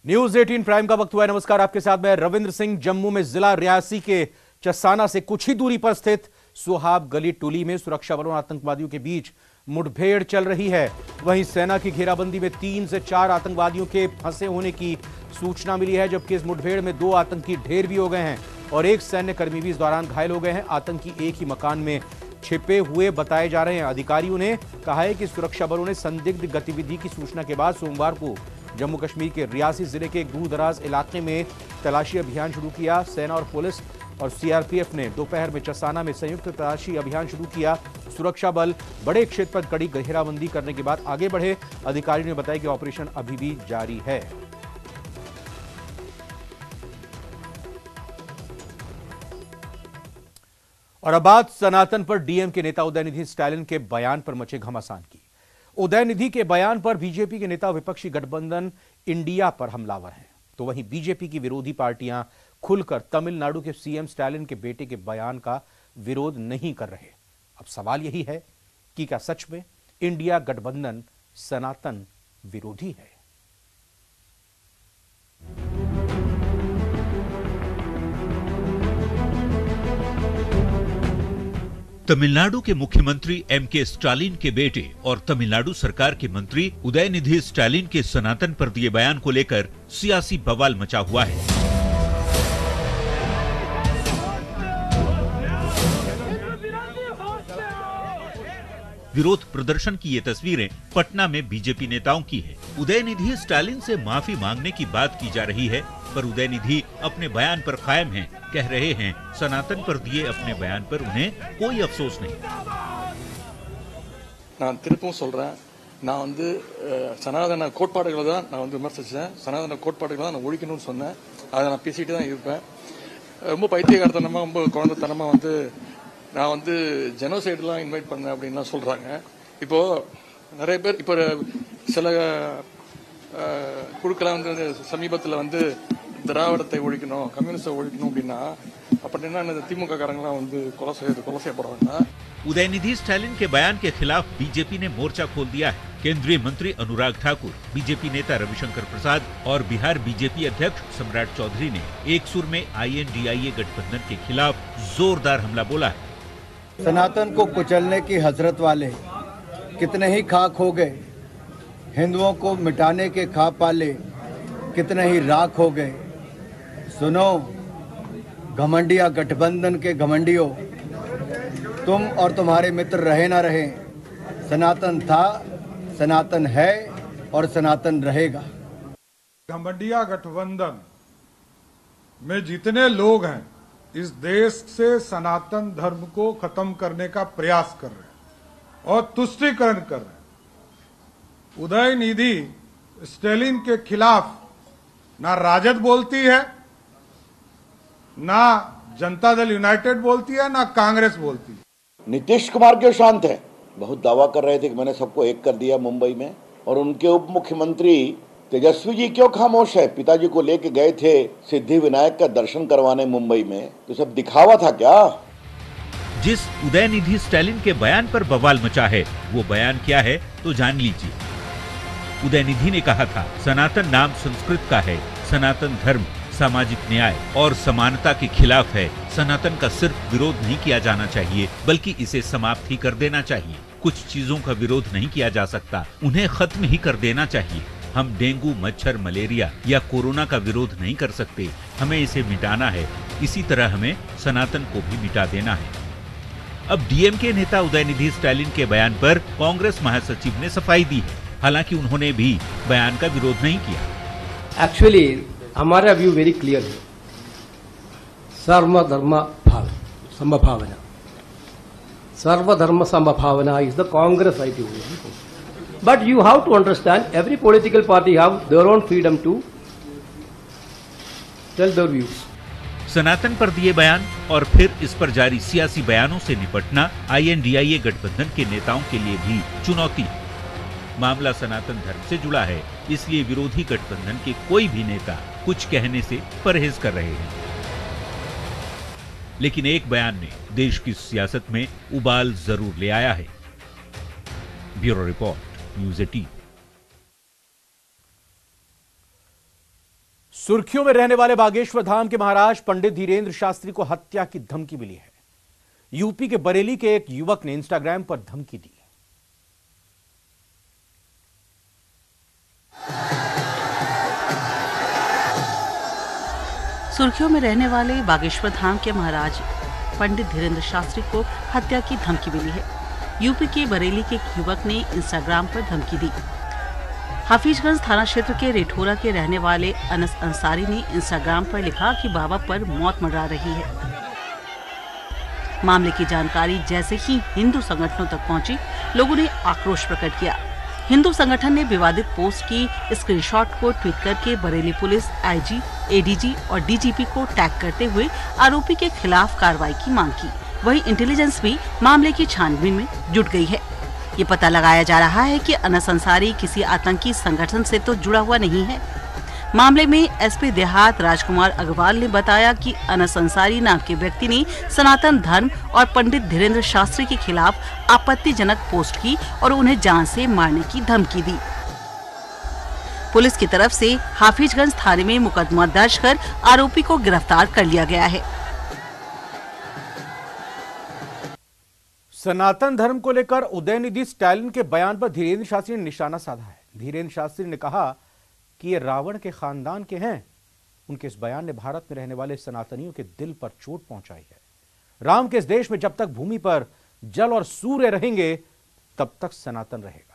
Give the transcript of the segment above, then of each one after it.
News 18 prime का वक्त हुआ है। नमस्कार, आपके साथ मैं रविंद्र सिंह। जम्मू में जिला रियासी के चसाना से कुछ ही दूरी पर स्थित सुहाब गली टोली में सुरक्षा बलों और आतंकवादियों के बीच मुठभेड़ चल रही है। वहीं सेना की घेराबंदी में 3 से 4 आतंकवादियों के फंसे होने की सूचना मिली है, जबकि इस मुठभेड़ में 2 आतंकी ढेर भी हो गए हैं और एक सैन्य कर्मी भी इस दौरान घायल हो गए हैं। आतंकी एक ही मकान में छिपे हुए बताए जा रहे हैं। अधिकारियों ने कहा है कि सुरक्षा बलों ने संदिग्ध गतिविधि की सूचना के बाद सोमवार को जम्मू कश्मीर के रियासी जिले के दूर दराज इलाके में तलाशी अभियान शुरू किया। सेना और पुलिस और सीआरपीएफ ने दोपहर में चसाना में संयुक्त तलाशी अभियान शुरू किया। सुरक्षा बल बड़े क्षेत्र पर कड़ी घेराबंदी करने के बाद आगे बढ़े। अधिकारियों ने बताया कि ऑपरेशन अभी भी जारी है। और अब बात सनातन पर डीएम के नेता उदयनिधि स्टालिन के बयान पर मचे घमासान की। उदयनिधि के बयान पर बीजेपी के नेता विपक्षी गठबंधन इंडिया पर हमलावर हैं, तो वहीं बीजेपी की विरोधी पार्टियां खुलकर तमिलनाडु के सीएम स्टालिन के बेटे के बयान का विरोध नहीं कर रहे। अब सवाल यही है कि क्या सच में इंडिया गठबंधन सनातन विरोधी है? तमिलनाडु के मुख्यमंत्री एमके स्टालिन के बेटे और तमिलनाडु सरकार के मंत्री उदयनिधि स्टालिन के सनातन पर दिए बयान को लेकर सियासी बवाल मचा हुआ है। विरोध प्रदर्शन की ये तस्वीरें पटना में बीजेपी नेताओं की है। उदयनिधि स्टालिन से माफी मांगने की बात की जा रही है, पर उदयनिधि अपने बयान पर कायम हैं। कह रहे हैं सनातन पर दिए अपने बयान पर उन्हें कोई अफसोस नहीं। நான் திருப்பவும் சொல்றேன், நான் வந்து சனாதன கோட்பாடுகளை தான் நான் வந்து விமர்சிச்சேன். சனாதன கோட்பாடுகளை தான் நான் ஒழிக்கணும்னு சொன்னேன். அதை நான் பேசிட்டு தான் இருப்பேன். ரொம்ப பைத்தியக்காரத்தனமா ரொம்ப குழந்தைத்தனமா வந்து நான் வந்து ஜெனோசைட்லாம் இன்வைட் பண்ணேன் அப்படின்லாம் சொல்றாங்க. இப்போ நிறைய பேர் இப்போ சில குழுக்கெல்லாம் வந்து சமீபத்தில் வந்து திராவிடத்தை ஒழிக்கணும், கம்யூனிஸ்டை ஒழிக்கணும் அப்படின்னா அப்படின்னா இந்த திமுக காரங்களாம் வந்து கொலை செய்யப்படுறாங்க। उदयनिधि स्टालिन के बयान के खिलाफ बीजेपी ने मोर्चा खोल दिया है। केंद्रीय मंत्री अनुराग ठाकुर, बीजेपी नेता रविशंकर प्रसाद और बिहार बीजेपी अध्यक्ष सम्राट चौधरी ने एक सुर में INDIA गठबंधन के खिलाफ जोरदार हमला बोला है। सनातन को कुचलने की हसरत वाले कितने ही खाक हो गए, हिंदुओं को मिटाने के ख्वाब पाले कितने ही राख हो गए। सुनो घमंडिया गठबंधन के घमंडियों, तुम और तुम्हारे मित्र रहे ना रहे, सनातन था, सनातन है और सनातन रहेगा। घमंडिया गठबंधन में जितने लोग हैं इस देश से सनातन धर्म को खत्म करने का प्रयास कर रहे हैं और तुष्टीकरण कर रहे हैं। उदयनिधि स्टालिन के खिलाफ ना राजद बोलती है, ना जनता दल यूनाइटेड बोलती है, ना कांग्रेस बोलती है। नीतीश कुमार क्यों शांत है? बहुत दावा कर रहे थे कि मैंने सबको एक कर दिया मुंबई में। और उनके उप मुख्यमंत्री तेजस्वी जी क्यों खामोश है? पिताजी को लेके गए थे सिद्धि विनायक का दर्शन करवाने मुंबई में, तो सब दिखावा था क्या? जिस उदयनिधि स्टालिन के बयान पर बवाल मचा है, वो बयान क्या है तो जान लीजिए। उदयनिधि ने कहा था सनातन नाम संस्कृत का है, सनातन धर्म सामाजिक न्याय और समानता के खिलाफ है। सनातन का सिर्फ विरोध नहीं किया जाना चाहिए, बल्कि इसे समाप्त ही कर देना चाहिए। कुछ चीजों का विरोध नहीं किया जा सकता, उन्हें खत्म ही कर देना चाहिए। हम डेंगू, मच्छर, मलेरिया या कोरोना का विरोध नहीं कर सकते, हमें इसे मिटाना है। इसी तरह हमें सनातन को भी मिटा देना है। अब डीएमके नेता उदयनिधि स्टालिन के बयान पर कांग्रेस महासचिव ने सफाई दी है। हालांकि उन्होंने भी बयान का विरोध नहीं किया। एक्चुअली हमारा व्यू वेरी क्लियर है, सर्वधर्म समभावना, सर्वधर्म समभावना is the Congress ideology. But you have to understand every political party have their own freedom to tell their views. सनातन पर दिए बयान और फिर इस पर जारी सियासी बयानों से निपटना INDIA गठबंधन के नेताओं के लिए भी चुनौती है। मामला सनातन धर्म से जुड़ा है, इसलिए विरोधी गठबंधन के कोई भी नेता कुछ कहने से परहेज कर रहे हैं। लेकिन एक बयान ने देश की सियासत में उबाल जरूर ले आया है। Bureau report, news 18। सुर्खियों में रहने वाले बागेश्वर धाम के महाराज पंडित धीरेन्द्र शास्त्री को हत्या की धमकी मिली है। यूपी के बरेली के एक युवक ने इंस्टाग्राम पर धमकी दी। सुर्खियों में रहने वाले बागेश्वर धाम के महाराज पंडित धीरेन्द्र शास्त्री को हत्या की धमकी मिली है। यूपी के बरेली के एक युवक ने इंस्टाग्राम पर धमकी दी। हाफिजगंज थाना क्षेत्र के रेठोरा के रहने वाले अनस अंसारी ने इंस्टाग्राम पर लिखा कि बाबा पर मौत मंडरा रही है। मामले की जानकारी जैसे ही हिंदू संगठनों तक पहुंची, लोगों ने आक्रोश प्रकट किया। हिंदू संगठन ने विवादित पोस्ट की स्क्रीनशॉट को ट्वीट करके बरेली पुलिस, आईजी, एडीजी और डीजीपी को टैग करते हुए आरोपी के खिलाफ कार्रवाई की मांग की। वहीं इंटेलिजेंस भी मामले की छानबीन में जुट गई है। ये पता लगाया जा रहा है कि अनस अंसारी किसी आतंकी संगठन से तो जुड़ा हुआ नहीं है। मामले में एसपी देहात राजकुमार अग्रवाल ने बताया कि अनस अंसारी नाम के व्यक्ति ने सनातन धर्म और पंडित धीरेन्द्र शास्त्री के खिलाफ आपत्तिजनक पोस्ट की और उन्हें जान से मारने की धमकी दी। पुलिस की तरफ से हाफिजगंज थाने में मुकदमा दर्ज कर आरोपी को गिरफ्तार कर लिया गया है। सनातन धर्म को लेकर उदयनिधि स्टालिन के बयान पर धीरेन्द्र शास्त्री ने निशाना साधा है। धीरेन्द्र शास्त्री ने कहा कि ये रावण के खानदान के हैं। उनके इस बयान ने भारत में रहने वाले सनातनियों के दिल पर चोट पहुंचाई है। राम के इस देश में जब तक भूमि पर जल और सूर्य रहेंगे, तब तक सनातन रहेगा।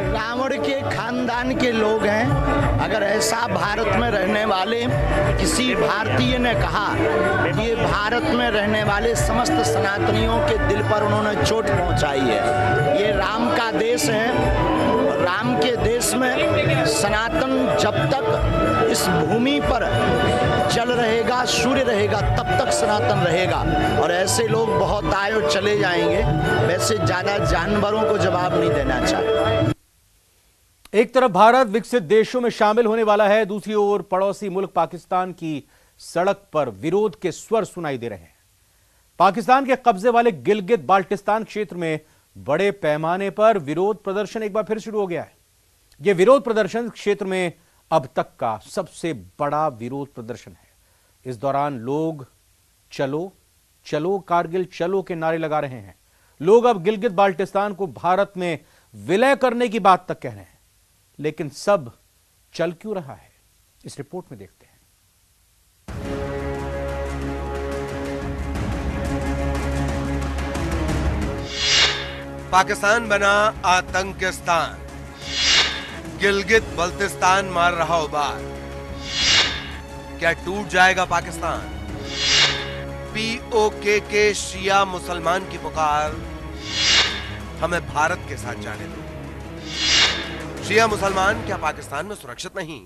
रावण के खानदान के लोग हैं। अगर ऐसा भारत में रहने वाले किसी भारतीय ने कहा, ये भारत में रहने वाले समस्त सनातनियों के दिल पर उन्होंने चोट पहुंचाई है। ये राम का देश है। राम के देश में सनातन जब तक इस भूमि पर जल रहेगा, सूर्य रहेगा, तब तक सनातन रहेगा। और ऐसे लोग बहुत आए और चले जाएंगे। वैसे ज्यादा जानवरों को जवाब नहीं देना चाहिए। एक तरफ भारत विकसित देशों में शामिल होने वाला है, दूसरी ओर पड़ोसी मुल्क पाकिस्तान की सड़क पर विरोध के स्वर सुनाई दे रहे हैं। पाकिस्तान के कब्जे वाले गिलगित बाल्टिस्तान क्षेत्र में बड़े पैमाने पर विरोध प्रदर्शन एक बार फिर शुरू हो गया है। यह विरोध प्रदर्शन क्षेत्र में अब तक का सबसे बड़ा विरोध प्रदर्शन है। इस दौरान लोग चलो चलो कारगिल चलो के नारे लगा रहे हैं। लोग अब गिलगित बाल्टिस्तान को भारत में विलय करने की बात तक कह रहे हैं। लेकिन सब चल क्यों रहा है, इस रिपोर्ट में देखते हैं। पाकिस्तान बना आतंकिस्तान, गिलगित बल्तिस्तान मार रहा उबार। क्या टूट जाएगा पाकिस्तान? पीओके के शिया मुसलमान की पुकार, हमें भारत के साथ जाने दो। शिया मुसलमान क्या पाकिस्तान में सुरक्षित नहीं?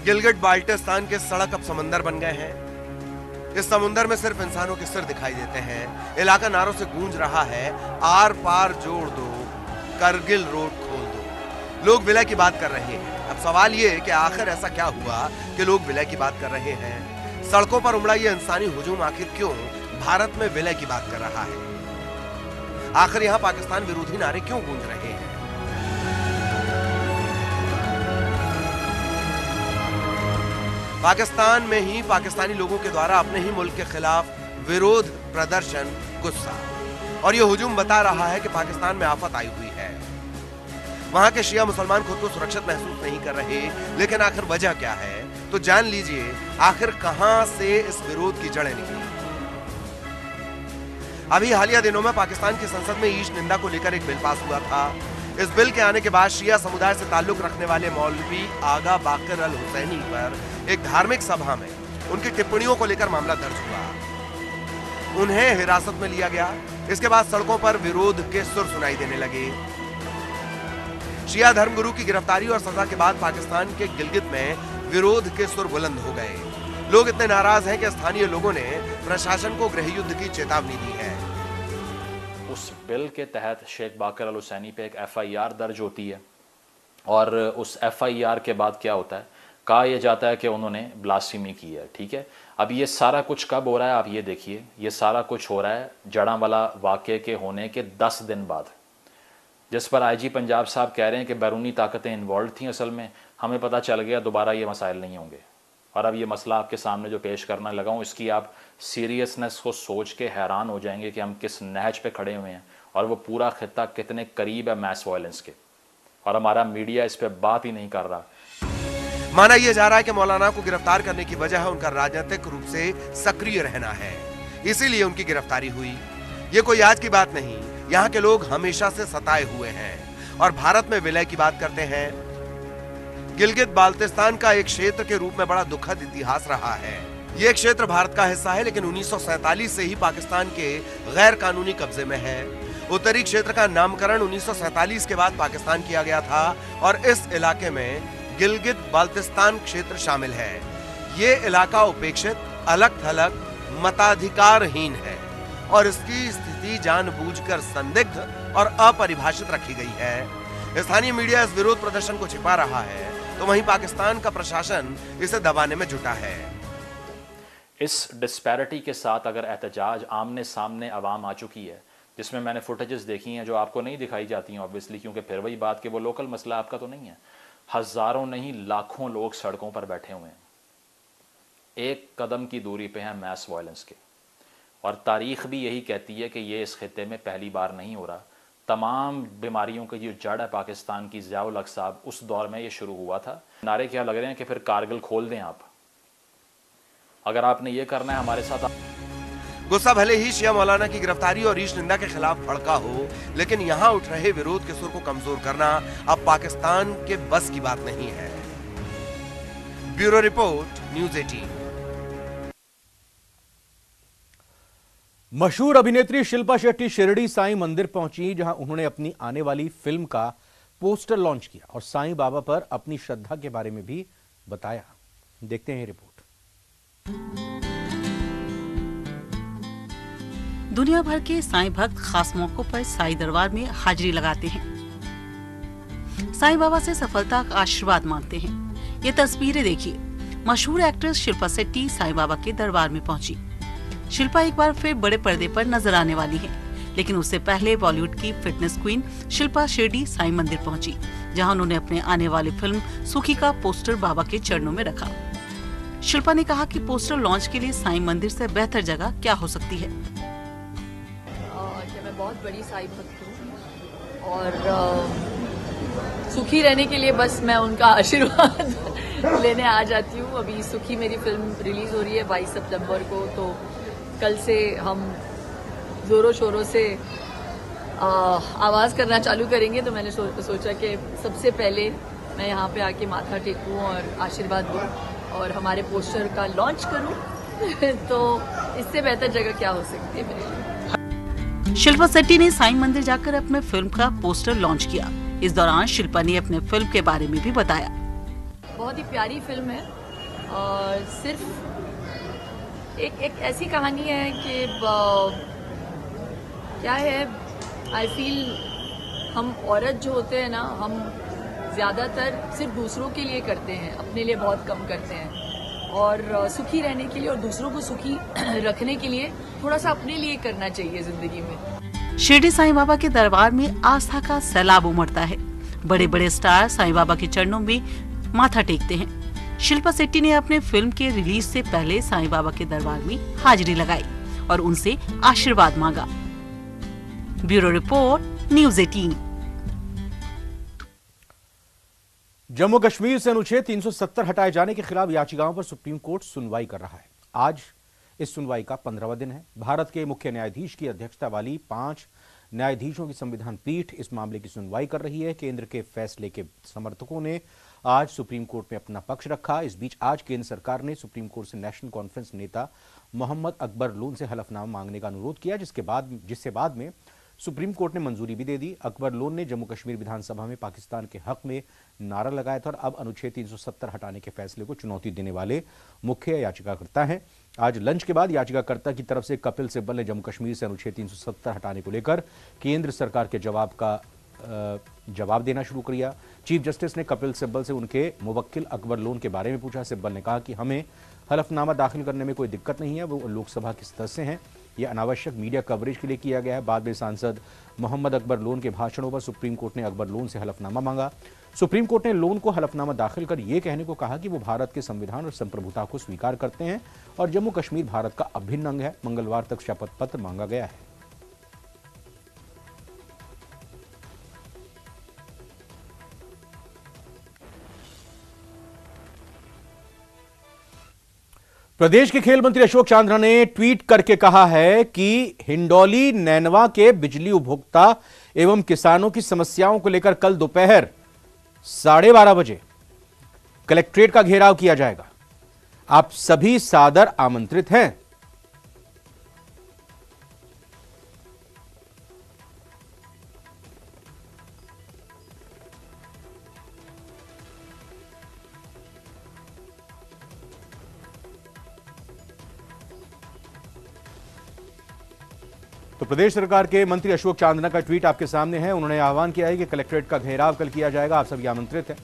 गिलगित बाल्टिस्तान के सड़क अब समंदर बन गए हैं। इस समुंदर में सिर्फ इंसानों के सिर दिखाई देते हैं। इलाका नारों से गूंज रहा है, आर पार जोड़ दो, करगिल रोड खोल दो। लोग विलय की बात कर रहे हैं। अब सवाल ये कि आखिर ऐसा क्या हुआ कि लोग विलय की बात कर रहे हैं? सड़कों पर उमड़ा ये इंसानी हुजूम आखिर क्यों भारत में विलय की बात कर रहा है? आखिर यहां पाकिस्तान विरोधी नारे क्यों गूंज रहे हैं? पाकिस्तान में ही पाकिस्तानी लोगों के द्वारा अपने ही मुल्क के खिलाफ विरोध प्रदर्शन, गुस्सा और यह हुजूम बता रहा है कि पाकिस्तान में आफत आई हुई है। वहां के शिया मुसलमान खुद को सुरक्षित महसूस नहीं कर रहे। लेकिन आखिर वजह क्या है? तो जान लीजिए आखिर कहां से इस विरोध की जड़ें निकली। अभी हालिया दिनों में पाकिस्तान की संसद में ईश निंदा को लेकर एक बिल पास हुआ था। इस बिल के आने के बाद शिया समुदाय से ताल्लुक रखने वाले मौलवी आगा बाकर अल हुसैनी पर एक धार्मिक सभा में उनकी टिप्पणियों को लेकर मामला दर्ज हुआ। उन्हें हिरासत में लिया गया। इसके बाद सड़कों पर विरोध के सुर सुनाई देने लगे। शिया धर्मगुरु की गिरफ्तारी और सजा के बाद पाकिस्तान के गिलगित में विरोध के सुर बुलंद हो गए। लोग इतने नाराज हैं कि स्थानीय लोगों ने प्रशासन को गृह युद्ध की चेतावनी दी है। उस बिल के तहत शेख बाकर अल हुसैनी पे एक FIR दर्ज होती है और उस FIR के बाद क्या होता है, कहा यह जाता है कि उन्होंने ब्लास्फेमी की है। ठीक है, अब ये सारा कुछ कब हो रहा है आप ये देखिए, ये सारा कुछ हो रहा है जड़ांवाला वाक़े के होने के 10 दिन बाद, जिस पर आईजी पंजाब साहब कह रहे हैं कि बैरूनी ताकतें इन्वॉल्व थी। असल में हमें पता चल गया दोबारा ये मसाइल नहीं होंगे। और अब ये मसला आपके सामने जो पेश करना लगा हूँ, इसकी आप सीरियसनेस को सोच के हैरान हो जाएंगे कि हम किस नहज पे खड़े हुए हैं और वो पूरा खित्ता कितने करीब है मैस वायलेंस के, और हमारा मीडिया इस पर बात ही नहीं कर रहा। माना यह जा रहा है कि मौलाना को गिरफ्तार करने की वजह उनका राजनीतिक रूप से सक्रिय रहना है, इसीलिए उनकी गिरफ्तारी हुई। ये कोई आज की बात नहीं, यहाँ के लोग हमेशा से सताए हुए हैं और भारत में विलय की बात करते हैं। गिलगित बाल्टिस्तान का एक क्षेत्र के रूप में बड़ा दुखद इतिहास रहा है। ये क्षेत्र भारत का हिस्सा है, लेकिन 1947 से ही पाकिस्तान के गैर कानूनी कब्जे में है। उत्तरी क्षेत्र का नामकरण 1947 के बाद पाकिस्तान किया गया था और इस इलाके में गिलगित बाल्टिस्तान क्षेत्र शामिल है। ये इलाका उपेक्षित, अलग-थलग, मताधिकारहीन है और इसकी स्थिति जानबूझकर संदिग्ध और अपरिभाषित रखी गई है। स्थानीय मीडिया इस विरोध प्रदर्शन को छिपा रहा है, तो वहीं पाकिस्तान का प्रशासन इसे दबाने में जुटा है। इस डिस्पैरिटी के साथ अगर एहतजाज आमने सामने आवाम आ चुकी है, जिसमें मैंने फुटेजेस देखी हैं जो आपको नहीं दिखाई जाती हैं ऑब्वियसली, क्योंकि फिर वही बात कि वो लोकल मसला आपका तो नहीं है। हजारों नहीं लाखों लोग सड़कों पर बैठे हुए हैं, एक कदम की दूरी पे हैं मैस वायलेंस के, और तारीख भी यही कहती है कि ये इस खित्ते में पहली बार नहीं हो रहा। तमाम बीमारियों की जो जड़ है पाकिस्तान की, ज़िया-उल हक साहब, उस दौर में ये शुरू हुआ था। नारे क्या लग रहे हैं कि फिर कारगिल खोल दें आप, अगर आपने ये करना है हमारे साथ। गुस्सा भले ही शिया मौलाना की गिरफ्तारी और ईश निंदा के खिलाफ भड़का हो, लेकिन यहाँ उठ रहे विरोध के सुर को कमजोर करना अब पाकिस्तान के बस की बात नहीं है। Bureau report, news 18। मशहूर अभिनेत्री शिल्पा शेट्टी शिरडी साईं मंदिर पहुंची, जहां उन्होंने अपनी आने वाली फिल्म का पोस्टर लॉन्च किया और साईं बाबा पर अपनी श्रद्धा के बारे में भी बताया। देखते हैं रिपोर्ट। दुनिया भर के साईं भक्त खास मौकों पर साईं दरबार में हाजिरी लगाते हैं, साईं बाबा से सफलता का आशीर्वाद मांगते हैं। ये तस्वीरें देखिए, मशहूर एक्ट्रेस शिल्पा शेट्टी साईं बाबा के दरबार में पहुंची। शिल्पा एक बार फिर बड़े पर्दे पर नजर आने वाली है, लेकिन उससे पहले बॉलीवुड की फिटनेस क्वीन शिल्पा शेट्टी साईं मंदिर पहुंची, जहां उन्होंने अपने आने वाली फिल्म सुखी का पोस्टर बाबा के चरणों में रखा। शिल्पा ने कहा कि पोस्टर लॉन्च के लिए साईं मंदिर से बेहतर जगह क्या हो सकती है। मैं बहुत बड़ी साईं भक्त हूँ और सुखी रहने के लिए बस मैं उनका आशीर्वाद लेने आ जाती हूँ। अभी सुखी मेरी फिल्म रिलीज हो रही है 22 सितंबर को, तो कल से हम जोरों शोरों से आवाज़ करना चालू करेंगे। तो मैंने सोचा कि सबसे पहले मैं यहाँ पे आके माथा टेकूँ और आशीर्वाद दूँ और हमारे पोस्टर का लॉन्च करूँ तो इससे बेहतर जगह क्या हो सकती है मेरे लिए। शिल्पा शेट्टी ने साईं मंदिर जाकर अपने फिल्म का पोस्टर लॉन्च किया। इस दौरान शिल्पा ने अपने फिल्म के बारे में भी बताया। बहुत ही प्यारी फिल्म है और सिर्फ एक ऐसी कहानी है कि क्या है, आई फील हम औरत जो होते हैं ना, हम ज़्यादातर सिर्फ दूसरों के लिए करते हैं, अपने लिए बहुत कम करते हैं। और सुखी रहने के लिए और दूसरों को सुखी रखने के लिए थोड़ा सा अपने लिए करना चाहिए जिंदगी में। शिरडी साईं बाबा के दरबार में आस्था का सैलाब उमड़ता है। बड़े बड़े स्टार साईं बाबा के चरणों में माथा टेकते हैं। शिल्पा शेट्टी ने अपने फिल्म के रिलीज से पहले साईं बाबा के दरबार में हाजिरी लगाई और उनसे आशीर्वाद मांगा। Bureau report, news 18। Jammu Kashmir से अनुच्छेद 370 हटाए जाने के खिलाफ याचिकाओं पर सुप्रीम कोर्ट सुनवाई कर रहा है। आज इस सुनवाई का 15वां दिन है। भारत के मुख्य न्यायाधीश की अध्यक्षता वाली 5 न्यायाधीशों की संविधान पीठ इस मामले की सुनवाई कर रही है। केंद्र के फैसले के समर्थकों ने आज सुप्रीम कोर्ट में अपना पक्ष रखा। इस बीच आज केंद्र सरकार ने सुप्रीम कोर्ट से नेशनल कॉन्फ्रेंस नेता मोहम्मद अकबर लोन से हलफनामा मांगने का अनुरोध किया, जिससे बाद में सुप्रीम कोर्ट ने मंजूरी भी दे दी। अकबर लोन ने जम्मू कश्मीर विधानसभा में पाकिस्तान के हक में नारा लगाया था और अब अनुच्छेद 370 हटाने के फैसले को चुनौती देने वाले मुख्य याचिकाकर्ता हैं। आज लंच के बाद याचिकाकर्ता की तरफ से कपिल सिब्बल ने जम्मू कश्मीर से अनुच्छेद 370 हटाने को लेकर केंद्र सरकार के जवाब का जवाब देना शुरू किया। चीफ जस्टिस ने कपिल सिब्बल से उनके मुवक्किल अकबर लोन के बारे में पूछा। सिब्बल ने कहा कि हमें हलफनामा दाखिल करने में कोई दिक्कत नहीं है, वो लोकसभा के सदस्य हैं, यह अनावश्यक मीडिया कवरेज के लिए किया गया है। बाद में सांसद मोहम्मद अकबर लोन के भाषणों पर सुप्रीम कोर्ट ने अकबर लोन से हलफनामा मांगा। सुप्रीम कोर्ट ने लोन को हलफनामा दाखिल कर यह कहने को कहा कि वो भारत के संविधान और संप्रभुता को स्वीकार करते हैं और जम्मू कश्मीर भारत का अभिन्न अंग है। मंगलवार तक शपथ पत्र मांगा गया है। प्रदेश के खेल मंत्री अशोक चांद्रा ने ट्वीट करके कहा है कि हिंडौली नैनवा के बिजली उपभोक्ता एवं किसानों की समस्याओं को लेकर कल दोपहर 12:30 बजे कलेक्ट्रेट का घेराव किया जाएगा। आप सभी सादर आमंत्रित हैं। तो प्रदेश सरकार के मंत्री अशोक चांदना का ट्वीट आपके सामने है। उन्होंने आह्वान किया है कि कलेक्ट्रेट का घेराव कल किया जाएगा, आप सभी आमंत्रित हैं।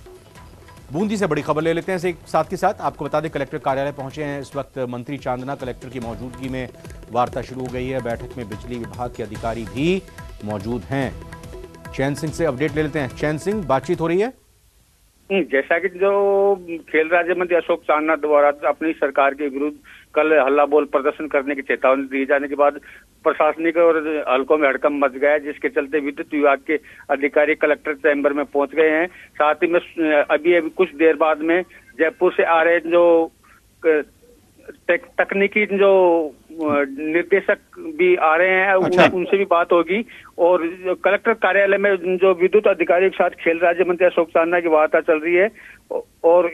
बूंदी से बड़ी खबर ले लेते हैं साथ के साथ। आपको बता दें कलेक्टर कार्यालय पहुंचे हैं इस वक्त मंत्री चांदना। कलेक्टर की मौजूदगी में वार्ता शुरू हो गई है। बैठक में बिजली विभाग के अधिकारी भी मौजूद हैं। चैन सिंह से अपडेट ले लेते हैं। चैन सिंह, बातचीत हो रही है? जैसा कि जो खेल राज्य मंत्री अशोक चांदना द्वारा अपनी सरकार के विरुद्ध कल हल्ला बोल प्रदर्शन करने की चेतावनी दी जाने के बाद प्रशासनिक और हलकों में हड़कंप मच गया है, जिसके चलते विद्युत विभाग के अधिकारी कलेक्टर चैम्बर में पहुंच गए हैं। साथ ही में अभी कुछ देर बाद में जयपुर से आ रहे जो तकनीकी जो निर्देशक भी आ रहे हैं, अच्छा। उनसे भी बात होगी और कलेक्टर कार्यालय में जो विद्युत अधिकारियों के साथ खेल राज्य मंत्री अशोक चांदना की वार्ता चल रही है और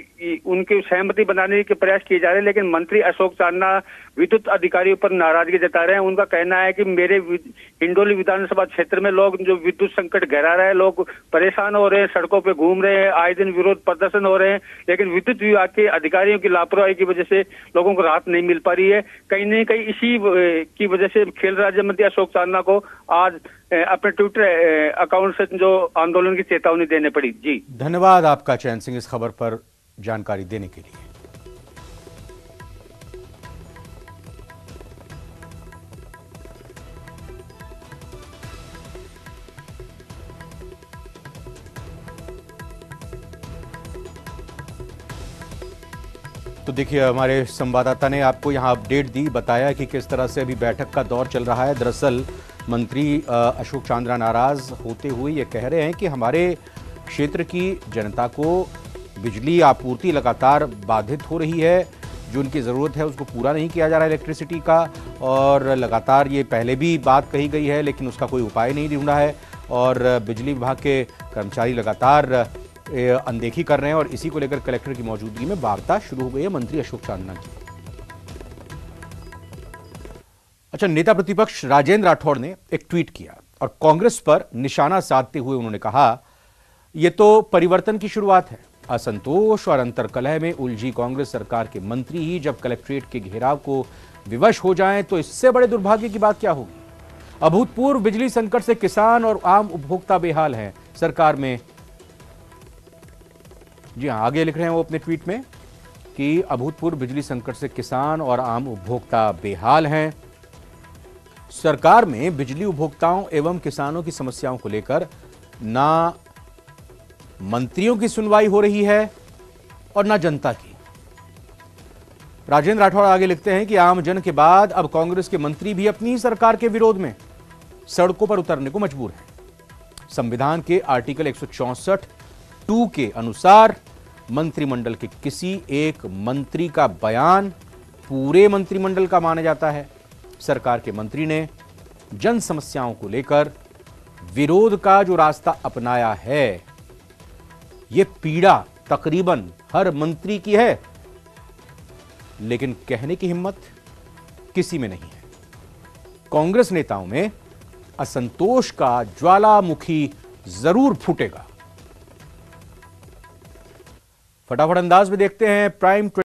उनकी सहमति बनाने के प्रयास किए जा रहे हैं। लेकिन मंत्री अशोक चांदना विद्युत अधिकारियों पर नाराजगी जता रहे हैं। उनका कहना है कि मेरे हिंडोली विधानसभा क्षेत्र में लोग जो विद्युत संकट गहरा रहे हैं, लोग परेशान हो रहे हैं, सड़कों पे घूम रहे हैं, आए दिन विरोध प्रदर्शन हो रहे हैं, लेकिन विद्युत विभाग के अधिकारियों की लापरवाही की वजह से लोगों को राहत नहीं मिल पा रही है। कहीं न कहीं इसी की वजह से खेल राज्य मंत्री अशोक चांदना को आज अपने ट्विटर अकाउंट से जो आंदोलन की चेतावनी देने पड़ी। जी धन्यवाद आपका चैन सिंह इस खबर पर जानकारी देने के लिए। तो देखिए हमारे संवाददाता ने आपको यहां अपडेट दी, बताया कि किस तरह से अभी बैठक का दौर चल रहा है। दरअसल मंत्री अशोक चांदना नाराज होते हुए ये कह रहे हैं कि हमारे क्षेत्र की जनता को बिजली आपूर्ति लगातार बाधित हो रही है, जो उनकी ज़रूरत है उसको पूरा नहीं किया जा रहा है इलेक्ट्रिसिटी का, और लगातार ये पहले भी बात कही गई है लेकिन उसका कोई उपाय नहीं ढूंढा है और बिजली विभाग के कर्मचारी लगातार अनदेखी कर रहे हैं और इसी को लेकर कलेक्टर की मौजूदगी में वार्ता शुरू हो गई है मंत्री अशोक चांदना की। अच्छा, नेता प्रतिपक्ष राजेंद्र राठौड़ ने एक ट्वीट किया और कांग्रेस पर निशाना साधते हुए उन्होंने कहा, यह तो परिवर्तन की शुरुआत है। असंतोष और अंतर्कलह में उलझी कांग्रेस सरकार के मंत्री ही जब कलेक्ट्रेट के घेराव को विवश हो जाएं तो इससे बड़े दुर्भाग्य की बात क्या होगी। अभूतपूर्व बिजली संकट से किसान और आम उपभोक्ता बेहाल हैं। सरकार में, जी हां, आगे लिख रहे हैं वो अपने ट्वीट में कि अभूतपूर्व बिजली संकट से किसान और आम उपभोक्ता बेहाल हैं। सरकार में बिजली उपभोक्ताओं एवं किसानों की समस्याओं को लेकर ना मंत्रियों की सुनवाई हो रही है और ना जनता की। राजेंद्र राठौड़ आगे लिखते हैं कि आम जन के बाद अब कांग्रेस के मंत्री भी अपनी सरकार के विरोध में सड़कों पर उतरने को मजबूर हैं। संविधान के आर्टिकल 164(2) के अनुसार मंत्रिमंडल के किसी एक मंत्री का बयान पूरे मंत्रिमंडल का माना जाता है। सरकार के मंत्री ने जन समस्याओं को लेकर विरोध का जो रास्ता अपनाया है, यह पीड़ा तकरीबन हर मंत्री की है, लेकिन कहने की हिम्मत किसी में नहीं है। कांग्रेस नेताओं में असंतोष का ज्वालामुखी जरूर फूटेगा। फटाफट अंदाज में देखते हैं प्राइम